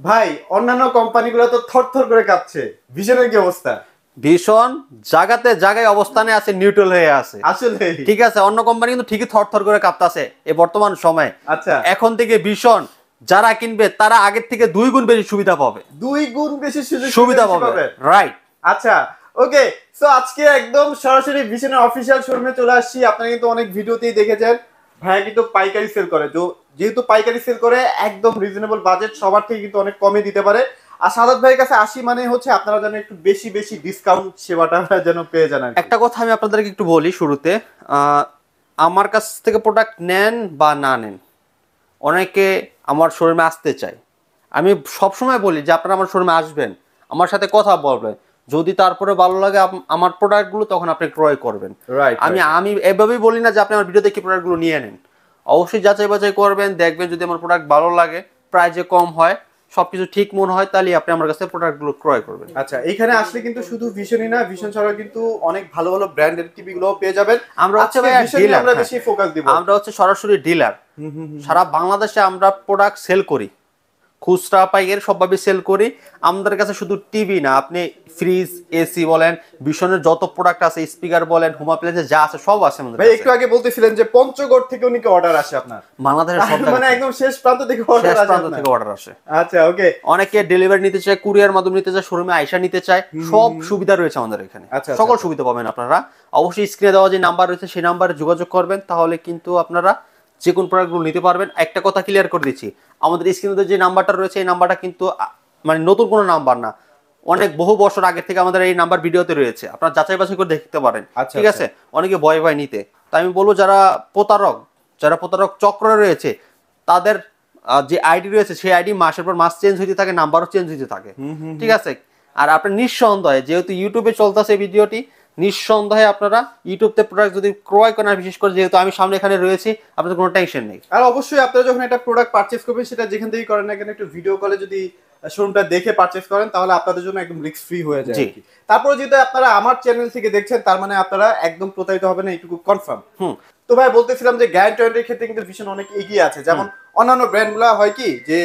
ভাই অন্যান্য কোম্পানিগুলো তো থরথর করে কাঁপছে, ভিশনের কি অবস্থা? ভীষণ জায়গাতে জায়গায় অবস্থানে আছে, নিউট্রাল হয়ে আছে। আসলে ঠিক আছে, অন্য কোম্পানি কিন্তু ঠিকই থরথর করে কাঁপতাছে এই বর্তমান সময়ে। আচ্ছা, এখন থেকে ভীষণ যারা কিনবে তারা আগের থেকে 2 গুণ বেশি সুবিধা পাবে, 2 গুণ বেশি সুযোগ সুবিধা বেশি পাবে, রাইট। আচ্ছা, ওকে। সো আজকে একদম সরাসরি ভিশনের অফিসিয়াল শোরুমে চলে আসছি। আপনারা কিন্তু অনেক ভিডিওতেই দেখেছেন ভাইয়া কিন্তু পাইকারি সেল করে, যেহেতু পাইকারি সেল করে একদম রিজনেবল বাজেট, সবার থেকে কিন্তু অনেক কমে দিতে পারে। আর সাদাত ভাইয়ের কাছে আসি মানে হচ্ছে আপনারা যেন একটু বেশি বেশি ডিসকাউন্ট সেবাটা যেন পেয়ে যান আর কি। একটা কথা আমি আপনাদেরকে একটু বলি শুরুতে, আমার কাছ থেকে প্রোডাক্ট নেন বা না নেন, অনেকে আমার শোরুমে আসতে চায়। আমি সবসময় বলি যে আপনারা আমার শোরুমে আসবেন, আমার সাথে কথা বলবেন, যদি তারপরে ভালো লাগে আমার প্রোডাক্টগুলো, তখন আপনি ক্রয় করবেন। রাইট, আমি এভাবেই বলি না যে আপনি আমার ভিডিও দেখে প্রোডাক্টগুলো নিয়ে নেন। অবশ্যই যাচাই বাছাই করবেন, দেখবেন যদি আমার প্রোডাক্ট ভালো লাগে, প্রাইসে কম হয়, সবকিছু ঠিক মনে হয়, তাহলে আপনি আমার কাছে প্রোডাক্টগুলো ক্রয় করবেন। আচ্ছা, এখানে আসলে কিন্তু শুধু ভিশনই না, ভিশন ছাড়াও কিন্তু অনেক ভালো ভালো ব্র্যান্ডের টিভি গুলো পেয়ে যাবেন। আমরা হচ্ছে আজকে ভিশনে ডিলার, আমরা বেশি ফোকাস দিব। আমরা হচ্ছে সরাসরি ডিলার। সারা বাংলাদেশে আমরা প্রোডাক্ট সেল করি, খুচরা পাইকারি সবভাবে সেল করি। আমাদের কাছে শুধু টিভি না, আপনি ফ্রিজ, এসি বলেন, ভীষণের যত প্রোডাক্ট আছে, স্পিকার বলেন, হোম অ্যাপ্লায়েন্স যা আছে সব আছে আমাদের ভাই কাছে। একটু আগে বলতেছিলেন যে পঞ্চগড় থেকে উনি অর্ডার আসে আপনার, বাংলাদেশের সব মানে জায়গা একদম শেষ প্রান্ত থেকে অর্ডার আসে প্রান্ত আপনার? থেকে অর্ডার আসে। আচ্ছা, ওকে। অনেকে ডেলিভারি নিতে চায়, কুরিয়ার মাধ্যমে নিতে চায়, শোরুমে আইসা নিতে চায়, সব সুবিধা রয়েছে আমাদের এখানে। আচ্ছা, সকল আচ্ছা। সুবিধা পাবেন আপনারা। অবশ্যই স্ক্রিনে দেওয়া যে নাম্বার রয়েছে সেই নাম্বারে যোগাযোগ করবেন, তাহলে কিন্তু আপনারা যে কোন প্রোডাক্টগুলো নিতে পারবেন। একটা কথা ক্লিয়ার করে দিচ্ছি, আমাদের স্ক্রিনে যে নাম্বারটা রয়েছে এই নাম্বারটা কিন্তু মানে নতুন কোনো নাম্বার না, অনেক বহু বছর আগে থেকে আমাদের এই নাম্বার ভিডিওতে রয়েছে, আপনারা যাচাই বাছাই করে দেখতে পারেন। আচ্ছা, ঠিক আছে, অনেকে ভয় ভয় নিতে, তাই আমি বলবো যারা প্রতারক চক্রে রয়েছে, তাদের যে আইডি রয়েছে সেই আইডি মাসের পর মাস চেঞ্জ হতে থাকে, নাম্বারও চেঞ্জ হতে থাকে। ঠিক আছে, আর আপনার নিঃসন্দেহে, যেহেতু ইউটিউবে চলতেছে ভিডিওটি, নিঃসন্দেহে আপনারা ইউটিউবতে প্রোডাক্ট যদি ক্রয় করেন, বিশেষ করে যেহেতু আমি সামনে এখানে রয়েছি, আপনাদের কোনো টেনশন নেই। আর অবশ্যই আপনারা যখন একটা প্রোডাক্ট পারচেজ করবেন, সেটা যেখান থেকেই করেন না কেন, একটু ভিডিও কলে যদি শোরুমটা দেখে পারচেজ করেন, তাহলে আপনাদের জন্য একদম রিস্ক ফ্রি হয়ে যায়। তারপরে যদি আপনারা আমার চ্যানেল থেকে দেখছেন, তার মানে আপনারা একদম প্রতারিত হবে না, এইটুকু কনফার্ম। তো ভাই বলতেছিলাম যে গ্যারান্টি ওয়ারেন্টির ক্ষেত্রে কিন্তু ভীষণ অনেক এগিয়ে আছে। যেমন অন্যান্য ব্র্যান্ডগুলো হয় কি যে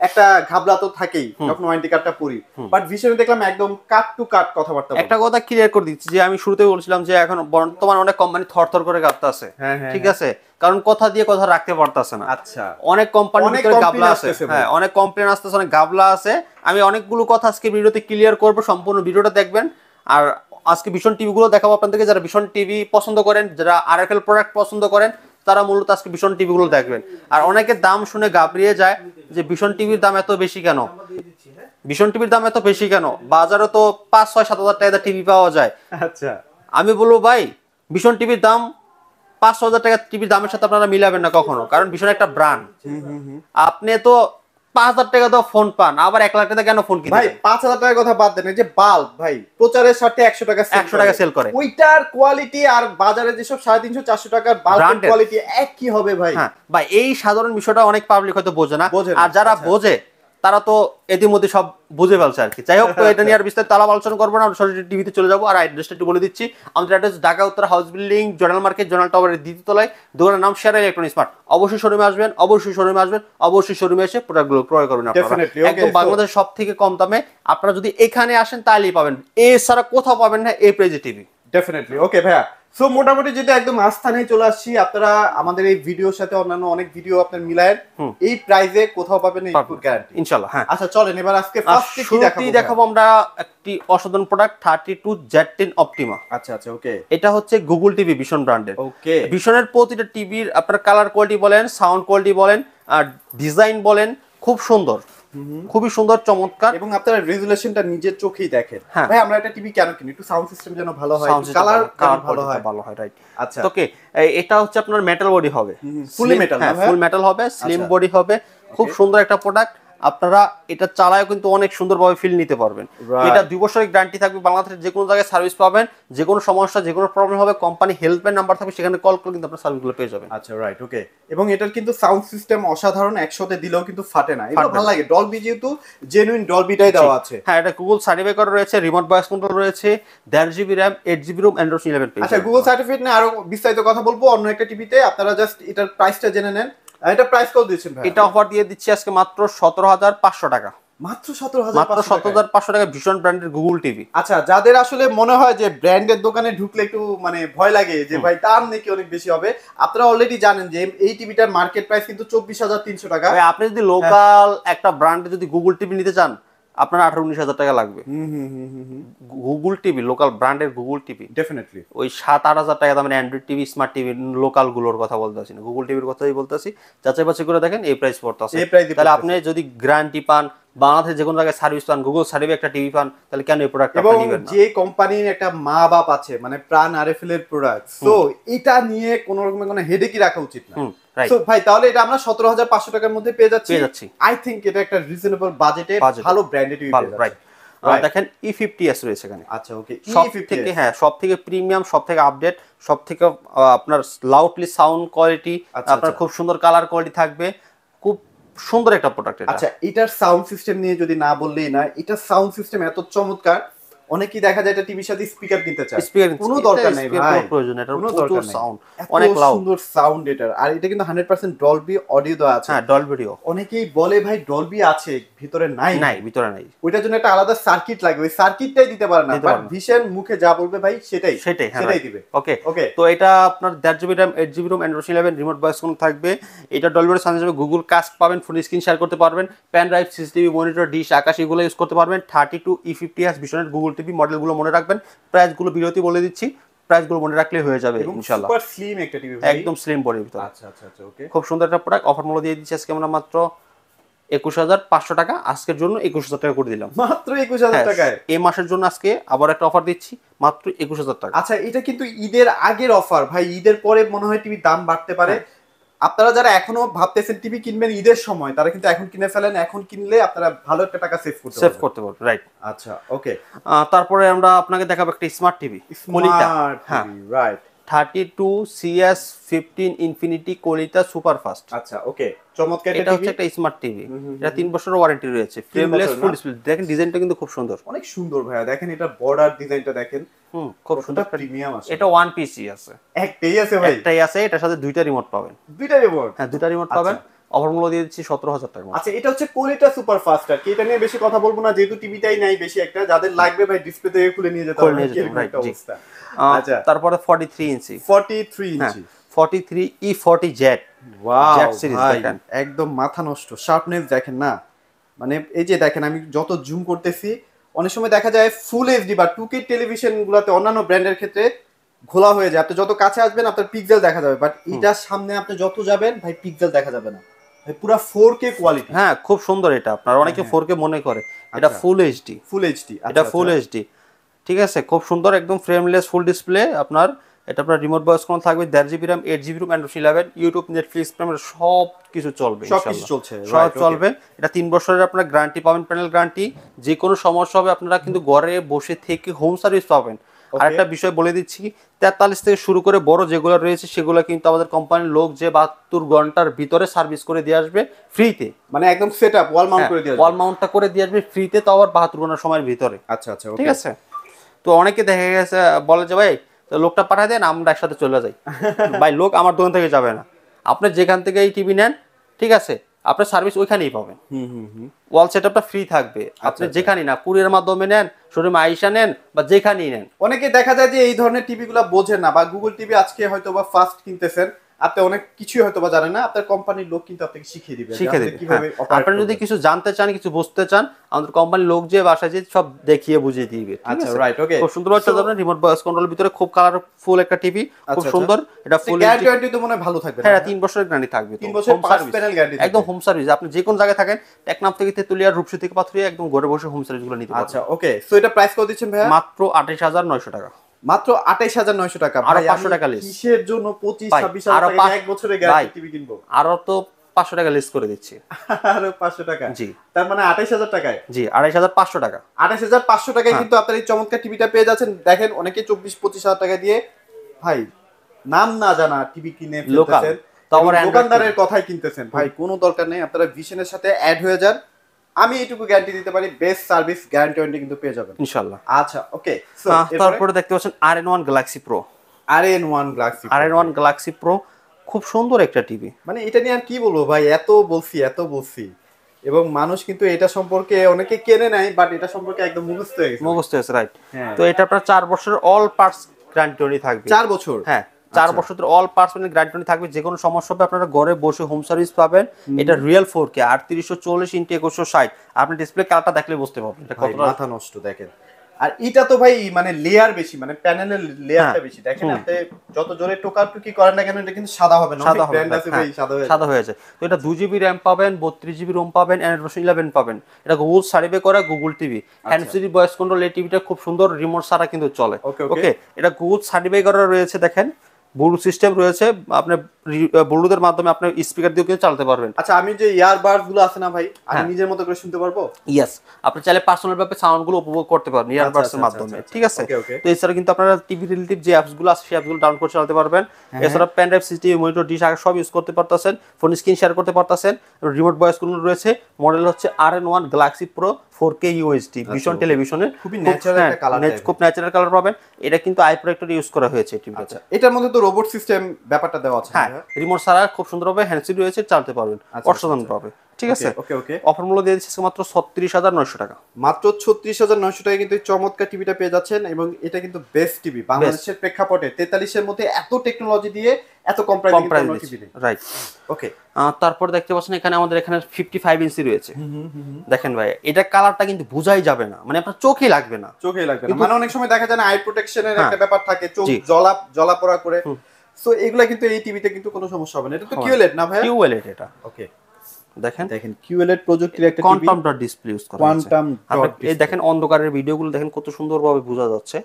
একটা ঘাবলা তো থাকেই যখন ওয়ারেন্টি কার্ডটা পড়ি, বাট ভিশনে দেখলাম একদম কাট টু কাট কথাবার্তা। একটা কথা ক্লিয়ার করে দিচ্ছি যে আমি শুরুতেই বলছিলাম যে এখন বর্তমানে অনেক কোম্পানি থরথর করে কাঁপতেছে। ঠিক আছে, কারণ কথা দিয়ে কথা রাখতে পারতেছে না। আচ্ছা, অনেক কোম্পানির ভিতরে গাবলা আছে, হ্যাঁ অনেক কমপ্লেন আসতেছে, অনেক গাবলা আছে। আমি অনেকগুলো কথা আজকে ভিডিওতে ক্লিয়ার করব, সম্পূর্ণ ভিডিওটা দেখবেন। আর আজকে ভীষণ টিভি গুলো দেখাবো আপনাদেরকে, যারা ভীষণ টিভি পছন্দ করেন, যারা আরএফএল প্রোডাক্ট পছন্দ করেন, তারা মূলত আজকে ভীষণ টিভি গুলো দেখবেন। আর অনেকের দাম শুনে গাবড়িয়ে যায় যে ভীষণ টিভির দাম এত বেশি কেন, ভীষণ টিভির দাম এত বেশি কেন, বাজারে তো 5-6-7 হাজার টাকা টিভি পাওয়া যায়। আচ্ছা, আমি বলবো ভাই, ভীষণ টিভির দাম 5-6 হাজার টাকা টিভির দামের সাথে আপনারা মিলাবেন না কখনো, কারণ ভীষণ একটা ব্র্যান্ড। আপনি তো 5,000 টাকা দাও ফোন পান, আবার 1 লাখ টাকা কেন ফোন কিনবেন? ভাই 5,000 টাকার কথা বাদ দেন, এই যে বাল্ব ভাই প্রচারের স্বার্থে 100 টাকা সেল করে, ওইটার কোয়ালিটি আর বাজারে যেসব 350-400 টাকার বাল্বের কোয়ালিটি এক কি হবে ভাই? হ্যাঁ ভাই, এই সাধারণ বিষয়টা অনেক পাবলিক হয়তো বোঝে না, আর যারা বোঝে তারা তো ইতিমধ্যে সব বুঝে ফেলছে আর কি। যাই হোক, তো এটা নিয়ে আর বিস্তারিত আলোচনা করবো না, আমরা সরাসরি টিভিতে চলে যাবো। আর অ্যাড্রেসটা একটু বলে দিচ্ছি, আমাদের অ্যাড্রেস ঢাকা উত্তর house building, zonal market, zonal টাওয়ারের দ্বিতীয় তলায়, দোকানের নাম শেয়ার ইলেকট্রনিক্স মার্ট। অবশ্যই শোরুমে আসবেন, অবশ্যই শোরুমে আসবেন, অবশ্যই শোরুমে এসে প্রোডাক্টগুলো ক্রয় করবেন আপনারা একদম বাংলাদেশ সব থেকে কম দামে। আপনারা যদি এখানে আসেন তাহলেই পাবেন, এছাড়া কোথাও পাবেন না এই প্রাইজে টিভি। ডেফিনেটলি। ওকে ভাইয়া, সো মোটামুটি যেটা একদম আস্থানে চলে আসছি, আপনারা আমাদের এই ভিডিওর সাথে অন্যান্য অনেক ভিডিও আপনার মিলায়েন, এই প্রাইজে কোথাও পাবেন এই গ্যারান্টি ইনশাআল্লাহ। হ্যাঁ, আচ্ছা চলেন এবার আজকে ফার্স্টে কি দেখাবো আমরা একটি অসাধারণ প্রোডাক্ট 32Z10 অপটিমা। আচ্ছা আচ্ছা, ওকে। এটা হচ্ছে গুগল টিভি ভীষণ ব্র্যান্ডের। ওকে, ভীষণের প্রতিটা টিভির আপনার কালার কোয়ালিটি বলেন, সাউন্ড কোয়ালিটি বলেন, আর ডিজাইন বলেন, খুব সুন্দর, খুবই সুন্দর, চমৎকার। এবং আপনারা রেজুলেশনটা নিজের চোখেই দেখেন। ভাই আমরা একটা টিভি কেন কিনি? একটু সাউন্ড সিস্টেম যেন ভালো হয়, কালার ভালো হয়, রাইট? আচ্ছা, ওকে। এটা হচ্ছে আপনার মেটাল বডি হবে, ফুলি মেটাল, হ্যাঁ ফুল মেটাল হবে, স্লিম বডি হবে, খুব সুন্দর একটা প্রোডাক্ট। আপনারা এটা চালায় কিন্তু অনেক সুন্দরভাবে ফিল নিতে পারবেন। এটা 2 বছরের গ্যারান্টি থাকবে, বাংলাদেশের যে কোনো জায়গায় সার্ভিস পাবেন, যে কোনো সমস্যা, যে কোনো প্রবলেম হবে, কোম্পানি হেল্পলাইন নাম্বার থাকবে, সেখানে কল করে কিন্তু আপনারা সার্ভিসগুলো পেয়ে যাবেন। আচ্ছা, রাইট, ওকে। এবং এটার কিন্তু সাউন্ড সিস্টেম অসাধারণ, একসাথে দিলেও কিন্তু ফাটে না, এটা ভালো লাগে। ডলবি যেহেতু জেনুইন ডলবিটাই দেওয়া আছে। হ্যাঁ, এটা গুগল সার্টিফাই করা রয়েছে, রিমোট ভয়েস কন্ট্রোল রয়েছে, 1.5 GB RAM, 8 GB ROM, Android 11 page. আচ্ছা, গুগল সার্টিফিকেট নিয়ে আরো বিস্তারিত কথা বলবো অন্য একটা টিভিতে, আপনারা জাস্ট এটার প্রাইসটা জেনে নেন। এটা প্রাইস কত দিচ্ছেন ভাই? এটা অফার দিয়ে দিচ্ছি আজকে মাত্র 17,500 টাকা। মাত্র 17,500 টাকা ভীষণ ব্র্যান্ডের গুগল টিভি। আচ্ছা, যাদের আসলে মনে হয় যে ব্র্যান্ডের দোকানে ঢুকলে একটু মানে ভয় লাগে যে ভাই দাম নাকি অনেক বেশি হবে, আপনারা অলরেডি জানেন যে এই টিভিটার মার্কেট প্রাইস কিন্তু 24,300 টাকা। আপনি যদি লোকাল একটা ব্র্যান্ডে যদি গুগল টিভি নিতে চান আপনার 18-19 হাজার টাকা লাগবে। গুগল টিভি, লোকাল ব্র্যান্ডের গুগল টিভি ডেফিনেটলি ওই 7-8 হাজার টাকা দামের Android TV, smart TV local গুলোর কথা বলতেছি না, গুগল টিভির কথাই বলতেছি। যাচাই বাছাই করে দেখেন এই প্রাইস পড়তেছে। তাহলে আপনি যদি গ্যারান্টি পান, বাংলাদেশে যে কোনো জায়গায় সার্ভিস পান, গুগল সার্ভিস একটা টিভি পান, তাহলে কেন এই প্রোডাক্ট আপনি নেবেন না? যে কোম্পানির একটা মা বাপ আছে মানে প্রাণ আরএফএল এর প্রোডাক্ট, সো এটা নিয়ে কোনো রকমের কোনো হেডেকই রাখা উচিত না। সো ভাই তাহলে এটা আমরা 17,500 টাকার মধ্যে পেয়ে যাচ্ছি। আই থিংক এটা একটা রিজনেবল বাজেটে ভালো ব্র্যান্ডেড টিভি পেয়ে যাচ্ছে। দেখেন E50s রয়েছে এখানে। আচ্ছা ওকে, সবথেকে সবথেকে প্রিমিয়াম, সবথেকে আপডেট, সবথেকে আপনার লাউডলি সাউন্ড কোয়ালিটি, আপনার খুব সুন্দর কালার কোয়ালিটি থাকবে, খুব সুন্দর একটা প্রোডাক্ট এটা। আচ্ছা, এটার সাউন্ড সিস্টেম নিয়ে যদি না বললেই না, এটার সাউন্ড সিস্টেম এত চমৎকার, অনেকেই দেখা যায় এটা টিভির সাথে স্পিকার কিনতে চায়, কোনো দরকার নাই ভাই, প্রয়োজন এটা কোনো দরকার নাই, সাউন্ড অনেক লাউড, সুন্দর সাউন্ড এটার। আর এটা কিন্তু 100% ডলবি অডিও দেওয়া আছে। হ্যাঁ, ডলবি অডিও। অনেকেই বলে ভাই ডলবি আছে ভিতরে নাই, ভিতরে নাই, ওইটার জন্য একটা আলাদা সার্কিট লাগে, ওই সার্কিটটাই দিতে পারে না, বাট ভিশন মুখে যা বলবে ভাই সেটাই দিবে। ওকে তো এটা আপনার 1.5 GB RAM, 8 GB ROM, Android 11, remote voice control থাকবে। এটা ডলবির সাথে যাবে, গুগল কাস্ট পাবেন, ফুল স্ক্রিন শেয়ার করতে পারবেন, pen drive, CCTV, monitor, dish, Akash এগুলো ইউজ করতে পারবেন। 32 E50s ভীষণের গুগল টিভি, মডেলগুলো মনে রাখবেন, প্রাইসগুলো ভিডিওতে বলে দিচ্ছি, প্রাইসগুলো মনে রাখলে হয়ে যাবে ইনশাআল্লাহ। সুপার স্লিম একটা টিভি ভাই, একদম স্লিম বডির ভিতর। আচ্ছা ওকে, খুব সুন্দর একটা প্রোডাক্ট। অফার মূল্য দিয়ে দিচ্ছি আজকে আমরা মাত্র 21,500 টাকা, আজকের জন্য 21,000 টাকা করে দিলাম, মাত্র 21,000 টাকায়। এই মাসের জন্য আজকে আবার একটা অফার দিচ্ছি মাত্র 21,000 টাকা। আচ্ছা, এটা কিন্তু ঈদের আগের অফার ভাই, ঈদের পরে মনে হয় টিভির দাম বাড়তে পারে। আপনারা যারা এখনো ভাবতেছেন টিভি কিনবেন ঈদের সময়, তারা কিন্তু এখন কিনে ফেলেন, এখন কিনলে আপনারা ভালো একটা টাকা সেভ করতে পারবেন। রাইট। আচ্ছা ওকে, তারপরে আমরা আপনাকে দেখাবো একটা smart TV, right, 32 CS15 infinity কোলিতা সুপার ফাস্ট। আচ্ছা ওকে, চমৎকার। এটা হচ্ছে একটা স্মার্ট টিভি, এটা 3 বছরের ওয়ারেন্টি রয়েছে, ফ্রেমলেস ফুল ডিসপ্লে। দেখেন ডিজাইনটা কিন্তু খুব সুন্দর, অনেক সুন্দর ভাইয়া, দেখেন এটা বর্ডার ডিজাইনটা দেখেন, খুব সুন্দর প্রিমিয়াম আছে। এটা ওয়ান পিসি আছে, একটাই আছে ভাই, একটাই আছে, এটার সাথে দুইটা রিমোট পাবেন, দুইটা রিমোট পাবেন। অফার মূল্য দিয়ে দিচ্ছি 17,000 টাকা। আচ্ছা, এটা হচ্ছে কোলিটা সুপার ফাস্ট। আর কি এটা নিয়ে বেশি কথা বলবো না, যেহেতু টিভিটাই নাই বেশি একটা, যাদের লাগবে ভাই ডিসপ্লে থেকে খুলে নিয়ে যেতে হবে, একটা অবস্থা। আচ্ছা, তারপরে 43 ইঞ্চি 43 E40Z, ওয়াও জেড সিরিজ দেখেন, একদম মাথা নষ্ট শার্পনেস দেখেন না, মানে এই যে দেখেন আমি যত জুম করতেছি, অনেক সময় দেখা যায় ফুল এইচডি বা 2K টেলিভিশন গুলাতে অন্যান্য ব্র্যান্ডের ক্ষেত্রে ঘোলা হয়ে যায়, আপনি যত কাছে আসবেন আপনার পিক্সেল দেখা যাবে, বাট এটার সামনে আপনি যত যাবেন ভাই পিক্সেল দেখা যাবে না, পুরো 4K কোয়ালিটি। হ্যাঁ, খুব সুন্দর এটা। আপনার অনেকে 4K মনে করে, এটা ফুল এইচডি, এটা ফুল এইচডি, ঠিক আছে, খুব সুন্দর, একদম ফ্রেমলেস ফুল ডিসপ্লে আপনার। এটা আপনার রিমোট ভয়েস কন্ট্রোল থাকবে, 1.5 GB RAM, 8 GB ROM, Android 11, YouTube, Netflix, সব কিছু চলবে, সব চলবে। এটা 3 বছরের আপনার গ্যারান্টি পাবেন, প্যানেল গ্যারান্টি। যে কোনো সমস্যা হবে আপনারা কিন্তু ঘরে বসে থেকে হোম সার্ভিস পাবেন। আরেকটা বিষয় বলে দিচ্ছি, 43 থেকে শুরু করে বড় যেগুলো রয়েছে সেগুলো কিন্তু আমাদের কোম্পানির লোক যে 72 ঘন্টার ভিতরে সার্ভিস করে দিয়ে আসবে ফ্রিতে, মানে একদম সেটআপ ওয়াল মাউন্ট করে দিয়ে আসবে, ওয়াল মাউন্টটা করে দিয়ে আসবে ফ্রিতে, তো আবার 72 ঘন্টার সময়ের ভিতরে। আচ্ছা ঠিক আছে। তো অনেকে দেখা গেছে বলে যে ভাই লোকটা পাঠায় দেন, আমরা একসাথে চলে যাই। ভাই লোক আমার দোকান থেকে যাবে না, আপনি যেখান থেকে এই টিভি নেন, ঠিক আছে, আপনার সার্ভিস ওইখানেই পাবেন, ওয়াল সেটআপটা ফ্রি থাকবে। আপনি যেখানেই না, কুরিয়ার মাধ্যমে নেন, শোরুমে আইসা নেন, বা যেখানেই নেন। অনেকে দেখা যায় যে এই ধরনের টিভি গুলা বোঝেন না, বা গুগল টিভি আজকে হয়তো বা ফার্স্ট কিনতেছেন, আপনি অনেক কিছুই হয়তো বা জানেন না, আপনার কোম্পানির লোক কিন্তু আপনাকে শিখিয়ে দিবে কিভাবে। আপনি যদি কিছু জানতে চান, কিছু বুঝতে চান, আমাদের কোম্পানির লোক যে বাসায় যে সব দেখিয়ে বুঝিয়ে দিবে। আচ্ছা রাইট, ওকে, খুব সুন্দর একটা ধরনের রিমোট ভয়েস কন্ট্রোলের ভিতরে খুব কালারফুল একটা টিভি, খুব সুন্দর। এটা ফুল গ্যারান্টি তো মনে হয় ভালো থাকবে। হ্যাঁ, 3 বছরের গ্যারান্টি থাকবে, 3 বছর পাঁচ প্যানেল গ্যারান্টি, একদম হোম সার্ভিস। আপনি যে কোন জায়গায় থাকেন, টেকনাফ থেকে তেতুলিয়া, রূপসী থেকে পাথুরিয়া, একদম ঘরে বসে হোম সার্ভিস গুলো নিতে পারবেন। আচ্ছা ওকে, সো এটা প্রাইস কত দিচ্ছেন ভাই? মাত্র 28,900 টাকা, মাত্র 28,900 টাকা। আর 500 টাকা লিস্ট কিসের জন্য 25-26,000 টাকা এক বছরের গ্যারান্টি টিভি কিনবো? আর তো 500 টাকা লিস্ট করে দিচ্ছি, আর 500 টাকা, জি, তার মানে 28,000 টাকায়, জি 28,500 টাকা, 28,500 টাকায় কিন্তু আপনার এই চমৎকার টিভিটা পেয়ে যাচ্ছেন। দেখেন অনেকে 24-25,000 টাকা দিয়ে ভাই নাম না জানা টিভি কিনে ফেলতেছেন, দোকানদারের কথাই কিনতেছেন। ভাই কোনো দরকার নেই, আপনারা ভিশনের সাথে অ্যাড হয়ে যান, আমি এইটুকু গ্যারান্টি দিতে পারি, বেস্ট সার্ভিস গ্যারান্টি কিন্তু পেয়ে যাবেন ইনশাআল্লাহ। আচ্ছা ওকে, তারপরে দেখতে পাচ্ছেন RN1 Galaxy Pro। RN1 Galaxy Pro খুব সুন্দর একটা টিভি, মানে এটা নিয়ে আর কি বলবো ভাই, এত বলছি এবং মানুষ কিন্তু এটা সম্পর্কে অনেকে কেনে নাই, বাট এটা সম্পর্কে একদম মুখস্থ হয়ে গেছে। মুখস্থ হয়েছে, রাইট। তো এটা আপনার 4 বছরের অল পার্টস গ্যারান্টি থাকবে। 4 বছর? হ্যাঁ, 4 বছরের অল পার্টস গ্যারান্টি থাকবে। যে কোনো সমস্যা হবে আপনারা ঘরে বসে হোম সার্ভিস পাবেন। এটা রিয়েল 4K 3840 ইনটু 2160। আপনি ডিসপ্লে কালারটা দেখলে বুঝতে পারবেন এটা কতটা মাথা নষ্ট। দেখেন, আর এটা তো ভাই মানে লেয়ার বেশি, মানে প্যানেলের লেয়ারটা বেশি। দেখেন আপনি যত জোরে টোকাটুকি করেন না কেন এটা কিন্তু সাদা হবে না। অনেক ব্র্যান্ড আছে ভাই সাদা হয়ে যায়। তো এটা 2GB র‍্যাম পাবেন, 32GB রোম পাবেন, Android 11 পাবেন। এটা গুগল সার্ভে করা Google TV, hand free voice control. এই টিভিটা খুব সুন্দর, রিমোট ছাড়া কিন্তু চলে। ওকে, এটা গুগল সার্ভে করা রয়েছে। দেখেন ব্লুটুথ সিস্টেম রয়েছে, আপনি ব্লুটুথের মাধ্যমে আপনি স্পিকার দিয়ে কিন্তু চালাতে পারবেন। আচ্ছা, আমি যে ইয়ারবাডস গুলো আছে না ভাই, আমি নিজের মতো করে শুনতে পারবো? ইয়েস, আপনি চাইলে পার্সোনাল ভাবে সাউন্ড গুলো উপভোগ করতে পারবেন ইয়ারবাডস এর মাধ্যমে। ঠিক আছে, তো এছাড়া কিন্তু আপনারা টিভি রিলেটিভ যে অ্যাপস গুলো আছে সেই অ্যাপস গুলো ডাউনলোড করে চালাতে পারবেন। এছাড়া pen drive, CCTV, monitor, dish আগে সব ইউজ করতে পারতেছেন। ফোন স্ক্রিন শেয়ার করতে পারতেছেন। রিমোট ভয়েস কন্ট্রোল রয়েছে। মডেল হচ্ছে RN1 Galaxy Pro 4K UHD vision টেলিভিশনের। খুবই ন্যাচারাল একটা কালার, খুব ন্যাচারাল কালার পাবেন। এটা কিন্তু আই প্রজেক্টর ইউজ করা হয়েছে টিভিতে। আচ্ছা, এটার মধ্যে তো রোবট সিস্টেম ব্যাপারটা দেওয়া আছে। হ্যাঁ, রিমোট ছাড়া খুব সুন্দরভাবে হ্যান্ডসি রয়েছে, চালাতে পারবেন অসাধারণ ভাবে। ঠিক আছে, ওকে। অফার মূল্য দিয়ে দিচ্ছি মাত্র 36,900 টাকা। মাত্র 36,900 টাকায় কিন্তু চমৎকার টিভিটা পেয়ে যাচ্ছেন। এবং এটা কিন্তু বেস্ট টিভি বাংলাদেশের প্রেক্ষাপটে। 43 এর মধ্যে এত টেকনোলজি দিয়ে এত কম প্রাইসে টিভি নেই। রাইট, ওকে। তারপর দেখতে পাচ্ছেন এখানে আমাদের এখানে 55 ইঞ্চি রয়েছে। দেখেন ভাই, এটা কালারটা কিন্তু বোঝাই যাবে না, মানে আপনার চোখেই লাগবে না। মানে অনেক সময় দেখা যায় না, আই প্রোটেকশনের একটা ব্যাপার থাকে, চোখ জ্বলা পোড়া করে। সো এগুলা কিন্তু এই টিভিতে কিন্তু কোনো সমস্যা হবে না। এটা তো QLED না ভাই? QLED এটা। ওকে, দেখেন QLED প্রযুক্তির একটা TV, quantum dot display use করা হয়েছে। Quantum dot. এই দেখেন অন্ধকারের ভিডিওগুলো দেখেন কত সুন্দরভাবে বোঝা যাচ্ছে।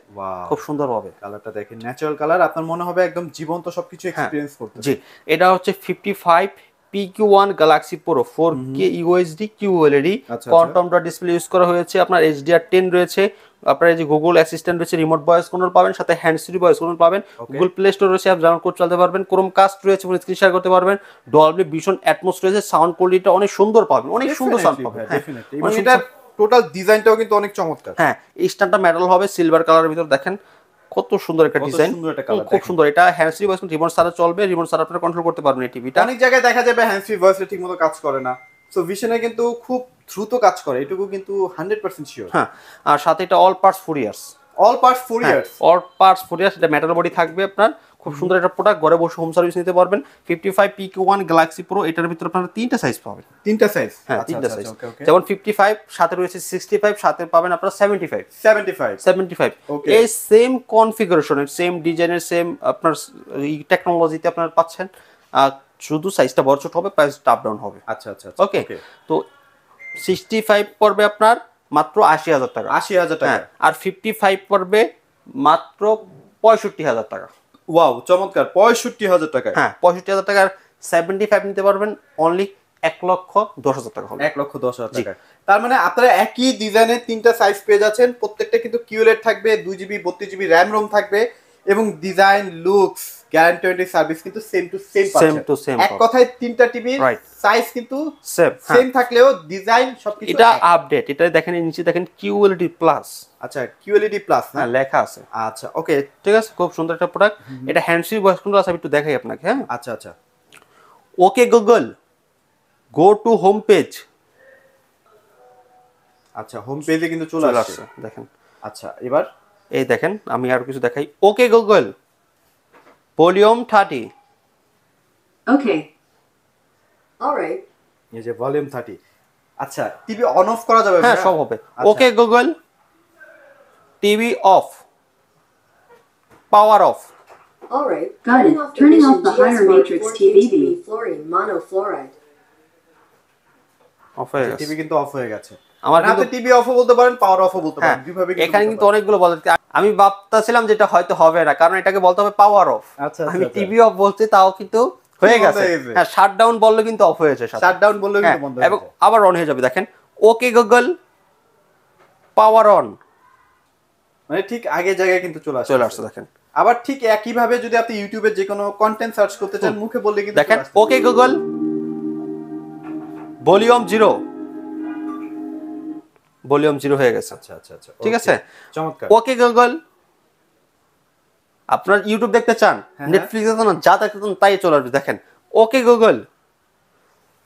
খুব সুন্দরভাবে কালারটা দেখেন, ন্যাচারাল কালার। আপনার মনে হবে একদম জীবন্ত সবকিছু এক্সপেরিয়েন্স করতে। জি, এটা হচ্ছে 55 PQ1 Galaxy Pro 4K UHD QLED quantum dot display use করা হয়েছে। আপনার HDR10 রয়েছে। আপনার এই যে গুগল অ্যাসিস্ট্যান্ট রয়েছে, রিমোট ভয়েস কন্ট্রোল পাবেন, সাথে হ্যান্ড ফ্রি ভয়েস কন্ট্রোল পাবেন। গুগল প্লে স্টোর রয়েছে, অ্যাপ ডাউনলোড করে চালাতে পারবেন। ক্রোমকাস্ট রয়েছে, স্ক্রিন শেয়ার করতে পারবেন। ডলবি ভিশন অ্যাটমস রয়েছে। সাউন্ড কোয়ালিটিটা অনেক সুন্দর পাবেন, অনেক সুন্দর সাউন্ড পাবেন। ডেফিনেটলি। এবং এটা টোটাল ডিজাইনটাও কিন্তু অনেক চমৎকার। হ্যাঁ, এই স্ট্যান্ডটা মেটাল হবে, সিলভার কালারের ভিতর। দেখেন কত সুন্দর একটা ডিজাইন, খুব সুন্দর। এটা হ্যান্ড ফ্রি ভয়েস রিমোট ছাড়া চলবে, রিমোট ছাড়া আপনারা কন্ট্রোল করতে পারবেন এই টিভিটা। অনেক জায়গায় দেখা যাবে হ্যান্ড ফ্রি ভয়েসে ঠিকমতো কাজ করে না। সো ভিশনে কিন্তু খুব দ্রুত কাজ করে, এটুকু কিন্তু 100% শিওর। হ্যাঁ, আর সাথে এটা all parts 4 years. All parts 4 years? All parts 4 years. এটা মেটাল বডি থাকবে আপনার। খুব সুন্দর একটা প্রোডাক্ট, ঘরে বসে হোম সার্ভিস নিতে পারবেন। 55 PQ1 Galaxy Pro, এটার ভিতরে আপনারা 3টা সাইজ পাবেন। 3টা সাইজ? হ্যাঁ, 3টা সাইজ। যেমন 55, সাথে রয়েছে 65, সাথে পাবেন আপনারা 75। এই সেম কনফিগারেশনের, সেম ডিজাইনের, সেম আপনার টেকনোলজিতে আপনারা পাচ্ছেন। শুধু সাইজটা বড় ছোট হবে, প্রাইসটা আপ ডাউন হবে। আচ্ছা। ওকে, তো 65 পড়বে আপনার মাত্র 80,000 টাকা। 80,000 টাকা। আর 55 পড়বে মাত্র 65,000 টাকা। ওয়াও, চমৎকার। 65,000 টাকা। হ্যাঁ, 65,000 টাকার 75 নিতে পারবেন অনলি 1,10,000 টাকা হবে। 1,10,000 টাকা। তার মানে আপনারা একই ডিজাইনের 3টা সাইজ পেয়ে যাচ্ছেন। প্রত্যেকটা কিন্তু QLED থাকবে, 2GB 32GB র‍্যাম রোম থাকবে। এবং ডিজাইন, লুকস, গ্যারান্টি সার্ভিস কিন্তু সেম টু সেম পাচ্ছেন। এক কথায় 3টা টিভির সাইজ কিন্তু সেম থাকলেও ডিজাইন সবকিছু এটা আপডেট। এটা দেখেন নিচে দেখেন QLED প্লাস। আচ্ছা, QLED প্লাস না, লেখা আছে। আচ্ছা, ওকে, ঠিক আছে। খুব সুন্দর একটা প্রোডাক্ট। এটা হ্যান্ড ফ্রি ভয়েস কন্ট্রোল আছে, আমি একটু দেখাই আপনাকে। হ্যাঁ, আচ্ছা। Okay Google, go to home page. আচ্ছা, হোম পেজে কিন্তু চলে আসছে, দেখেন। আচ্ছা, এবার এই দেখেন, আমি আর কিছু দেখাই। Okay Google, volume 30। ওকে, অলরাইট। এই যে ভলিউম 30। আচ্ছা, টিভি অন অফ করা যাবে? হ্যাঁ, সব হবে। Okay Google, TV off, power of. Alright, turning off the higher matrix TVB fluorine monofluoride. Of হয়ে গেছে। টিভি কিন্তু অফ হয়ে গেছে। আমার কিন্তু টিভি অফও বলতে পারেন, পাওয়ার অফও বলতে পারেন, দুইভাবে কিন্তু। এখানে কিন্তু অনেকগুলো বলা যায়। আমি ভাবতাছিলাম যেটা হয়তো হবে না, কারণ এটাকে বলতে হবে পাওয়ার অফ। আমি টিভি অফ বলছি, তাও কিন্তু হয়ে গেছে। হ্যাঁ, শাটডাউন বললে কিন্তু অফ হয়েছে, শাটডাউন বললে কিন্তু বন্ধ হয়ে যাবে, এবং আবার অন হয়ে যাবে। দেখেন, ওকে গুগল, পাওয়ার অন, মানে ঠিক আগের জায়গায় কিন্তু চলে আসছে। দেখেন, আবার ঠিক একই ভাবে যদি আপনি ইউটিউবে যে কোনো কন্টেন্ট সার্চ করতে চান, মুখে বললে কিন্তু দেখেন, ওকে গুগল, ভলিউম 0, ভলিউম 0 হয়ে গেছে। আচ্ছা, ঠিক আছে, চমৎকার। ওকে গুগল, আপনার ইউটিউব দেখতে চান, নেটফ্লিক্স দেখতে চান, যা দেখতে চান তাই চলে আসবে। দেখেন, ওকে গুগল,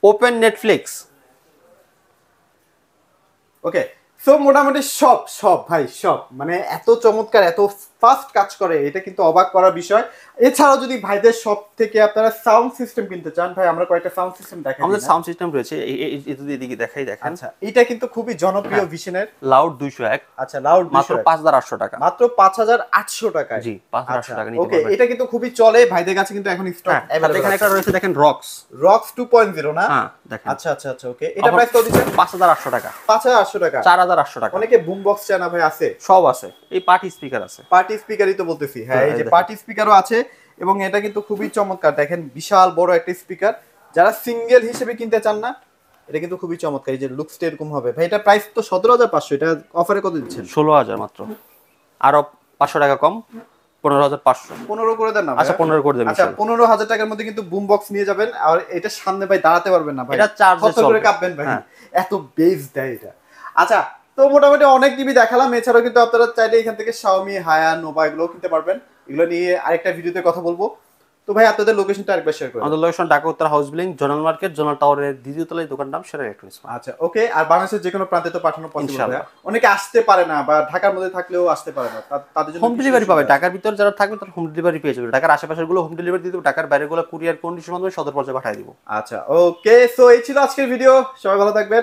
ওপেন নেটফ্লিক্স। ওকে, সো মোটামুটি সব ভাই সব মানে এত চমৎকার এত ফাস্ট কাজ করে, এটা কিন্তু অবাক করার বিষয়। এছাড়াও যদি ভাইদের সব থেকে আপনারা সাউন্ড সিস্টেম কিনতে চান, ভাই আমরা কয়েকটা সাউন্ড সিস্টেম দেখাই। আমাদের সাউন্ড সিস্টেম রয়েছে এই যদি এদিকে দেখাই দেখেন। আচ্ছা, এটা কিন্তু খুবই জনপ্রিয় ভিশনের লাউড 201। আচ্ছা, লাউড মাত্র 5800 টাকা, মাত্র 5800 টাকায়। জি 5800 টাকা নিতে ওকে, পারবেন। এটা কিন্তু খুবই চলে ভাইদের কাছে, কিন্তু এখন স্টক अवेलेबल। এখানে একটা রয়েছে দেখেন রক্স 2.0 না? হ্যাঁ দেখেন। আচ্ছা, ওকে, এটা প্রাইস কত দিচ্ছেন? 5800 টাকা। 5800 টাকা, 4800 টাকা। অনেকে বুম বক্স চায় না ভাই, আছে সব আছে, এই পার্টি স্পিকার আছে। পার্টি স্পিকারই তো বলতেছি, হ্যাঁ এই যে পার্টি স্পিকারও আছে, এবং এটা কিন্তু খুবই চমৎকার, দেখেন বিশাল বড় একটা স্পিকার। যারা সিঙ্গেল হিসেবে কিনতে চান না, এটা কিন্তু খুবই চমৎকার, এই যে লুকসটা এরকম হবে। ভাই এটা প্রাইস তো 17500, এটা অফারে কত দিচ্ছেন? 16000 মাত্র, আরো 500 টাকা কম, 15500। 15 করে দেন না? আচ্ছা 15 করে দেবেন। আচ্ছা, 15000 টাকার মধ্যে কিন্তু বুম বক্স নিয়ে যাবেন, আর এটা সামনে ভাই দাঁড়াতে পারবেন না ভাই, এটা চার্জে কত করে চলবে। কাঁপবেন ভাই, এত বেস দেয় এটা। আচ্ছা, তো মোটামুটি অনেক টিভি দেখালাম, এছাড়াও কিন্তু আপনারা চাইলে এখান থেকে Xiaomi, Haier, Nova এগুলো কিনতে পারবেন। এগুলো নিয়ে আরেকটা ভিডিওতে কথা বলবো। তো ভাই আপনাদের লোকেশনটা আরেকবার শেয়ার করুন। আমাদের লোকেশন ঢাকা উত্তর house building, zonal market, zonal টাওয়ারের দ্বিতীয় তলায় দোকান, নাম সেরা ইলেকট্রনিক্স। আচ্ছা, ওকে, আর বাংলাদেশের যে কোনো প্রান্তে তো পাঠানো পসিবল? ইনশাআল্লাহ। অনেকে আসতে পারে না বা ঢাকার মধ্যে থাকলেও আসতে পারে না, তাদের জন্য হোম ডেলিভারি পাবে। ঢাকার ভিতরে যারা থাকবে তারা হোম ডেলিভারি পেয়ে যাবে। ঢাকার আশেপাশের গুলো হোম ডেলিভারি দিয়ে দেবো, ঢাকার বাইরের গুলো কুরিয়ার কন্ডিশন মাধ্যমে সদর পর্যায়ে পাঠিয়ে দিব। আচ্ছা, ওকে, সো এই ছিল আজকের ভিডিও, সবাই ভালো থাকবেন।